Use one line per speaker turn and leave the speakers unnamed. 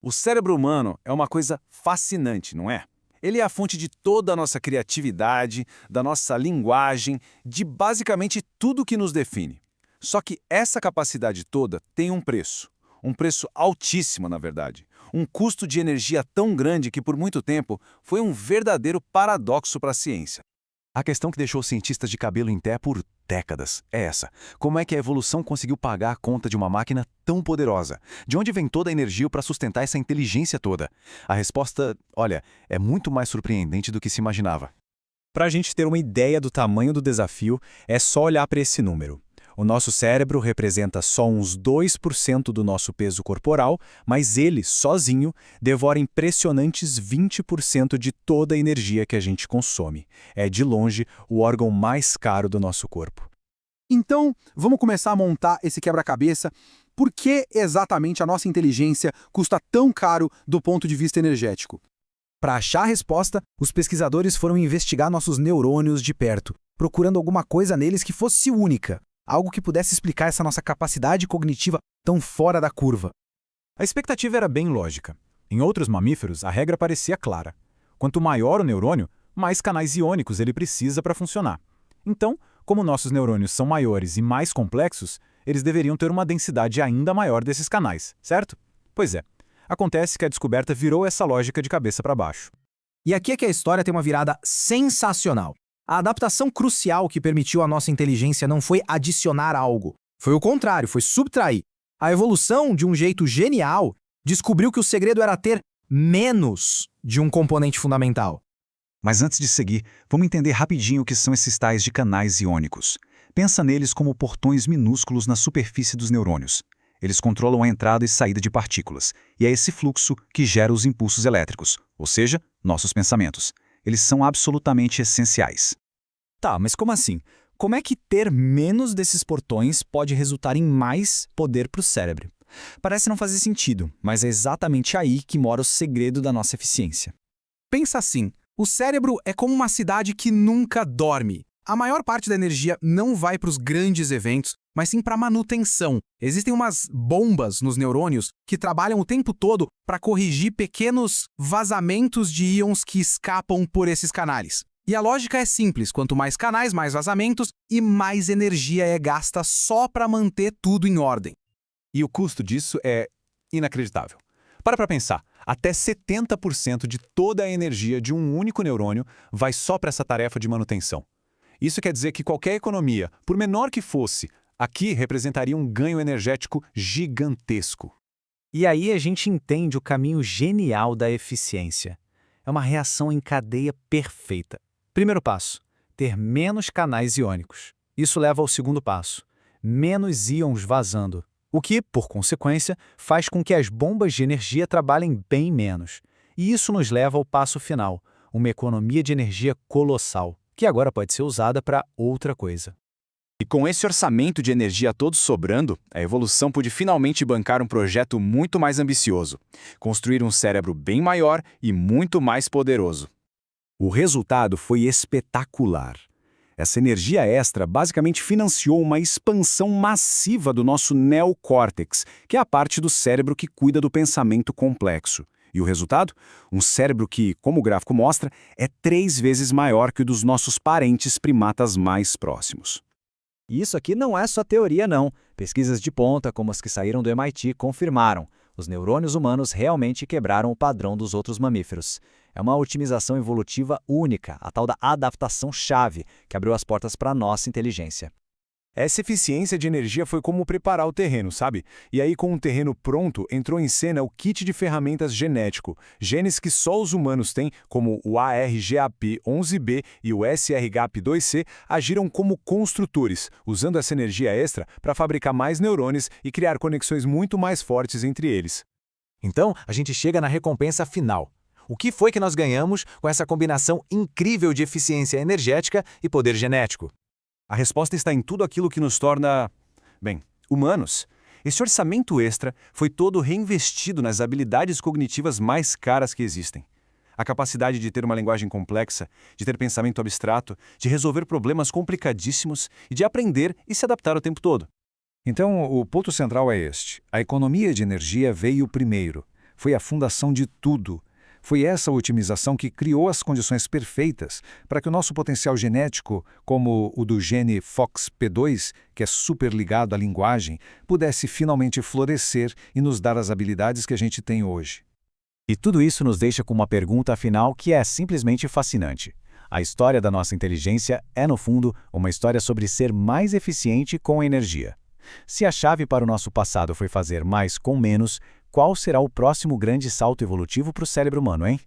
O cérebro humano é uma coisa fascinante, não é? Ele é a fonte de toda a nossa criatividade, da nossa linguagem, de basicamente tudo que nos define. Só que essa capacidade toda tem um preço altíssimo, na verdade. Um custo de energia tão grande que, por muito tempo, foi um verdadeiro paradoxo para a ciência.
A questão que deixou os cientistas de cabelo em pé por décadas é essa. Como é que a evolução conseguiu pagar a conta de uma máquina tão poderosa? De onde vem toda a energia para sustentar essa inteligência toda? A resposta, olha, é muito mais surpreendente do que se imaginava.
Para a gente ter uma ideia do tamanho do desafio, é só olhar para esse número. O nosso cérebro representa só uns 2% do nosso peso corporal, mas ele, sozinho, devora impressionantes 20% de toda a energia que a gente consome. É, de longe, o órgão mais caro do nosso corpo.
Então, vamos começar a montar esse quebra-cabeça. Por que exatamente a nossa inteligência custa tão caro do ponto de vista energético?
Para achar a resposta, os pesquisadores foram investigar nossos neurônios de perto, procurando alguma coisa neles que fosse única, algo que pudesse explicar essa nossa capacidade cognitiva tão fora da curva.
A expectativa era bem lógica. Em outros mamíferos, a regra parecia clara. Quanto maior o neurônio, mais canais iônicos ele precisa para funcionar. Então, como nossos neurônios são maiores e mais complexos, eles deveriam ter uma densidade ainda maior desses canais, certo? Pois é. Acontece que a descoberta virou essa lógica de cabeça para baixo.
E aqui é que a história tem uma virada sensacional. A adaptação crucial que permitiu à nossa inteligência não foi adicionar algo. Foi o contrário, foi subtrair. A evolução, de um jeito genial, descobriu que o segredo era ter menos de um componente fundamental.
Mas antes de seguir, vamos entender rapidinho o que são esses tais de canais iônicos. Pensa neles como portões minúsculos na superfície dos neurônios. Eles controlam a entrada e saída de partículas, e é esse fluxo que gera os impulsos elétricos, ou seja, nossos pensamentos. Eles são absolutamente essenciais.
Tá, mas como assim? Como é que ter menos desses portões pode resultar em mais poder para o cérebro? Parece não fazer sentido, mas é exatamente aí que mora o segredo da nossa eficiência.
Pensa assim, o cérebro é como uma cidade que nunca dorme. A maior parte da energia não vai para os grandes eventos, mas sim para a manutenção. Existem umas bombas nos neurônios que trabalham o tempo todo para corrigir pequenos vazamentos de íons que escapam por esses canais. E a lógica é simples, quanto mais canais, mais vazamentos e mais energia é gasta só para manter tudo em ordem.
E o custo disso é inacreditável. Para pensar, até 70% de toda a energia de um único neurônio vai só para essa tarefa de manutenção. Isso quer dizer que qualquer economia, por menor que fosse, aqui representaria um ganho energético gigantesco.
E aí a gente entende o caminho genial da eficiência. É uma reação em cadeia perfeita. Primeiro passo, ter menos canais iônicos. Isso leva ao segundo passo, menos íons vazando, o que, por consequência, faz com que as bombas de energia trabalhem bem menos. E isso nos leva ao passo final, uma economia de energia colossal, que agora pode ser usada para outra coisa.
E com esse orçamento de energia todo sobrando, a evolução pôde finalmente bancar um projeto muito mais ambicioso: construir um cérebro bem maior e muito mais poderoso.
O resultado foi espetacular. Essa energia extra basicamente financiou uma expansão massiva do nosso neocórtex, que é a parte do cérebro que cuida do pensamento complexo. E o resultado? Um cérebro que, como o gráfico mostra, é 3 vezes maior que o dos nossos parentes primatas mais próximos.
E isso aqui não é só teoria, não. Pesquisas de ponta, como as que saíram do MIT, confirmaram. Os neurônios humanos realmente quebraram o padrão dos outros mamíferos. É uma otimização evolutiva única, a tal da adaptação-chave, que abriu as portas para a nossa inteligência.
Essa eficiência de energia foi como preparar o terreno, sabe? E aí, com o terreno pronto, entrou em cena o kit de ferramentas genético. Genes que só os humanos têm, como o ARGAP11B e o SRGAP2C, agiram como construtores, usando essa energia extra para fabricar mais neurônios e criar conexões muito mais fortes entre eles.
Então, a gente chega na recompensa final. O que foi que nós ganhamos com essa combinação incrível de eficiência energética e poder genético?
A resposta está em tudo aquilo que nos torna, humanos. Esse orçamento extra foi todo reinvestido nas habilidades cognitivas mais caras que existem. A capacidade de ter uma linguagem complexa, de ter pensamento abstrato, de resolver problemas complicadíssimos e de aprender e se adaptar o tempo todo. Então, o ponto central é este. A economia de energia veio primeiro. foi a fundação de tudo. Foi essa otimização que criou as condições perfeitas para que o nosso potencial genético, como o do gene FOXP2, que é super ligado à linguagem, pudesse finalmente florescer e nos dar as habilidades que a gente tem hoje.
E tudo isso nos deixa com uma pergunta final que é simplesmente fascinante. A história da nossa inteligência é, no fundo, uma história sobre ser mais eficiente com a energia. Se a chave para o nosso passado foi fazer mais com menos, qual será o próximo grande salto evolutivo para o cérebro humano, hein?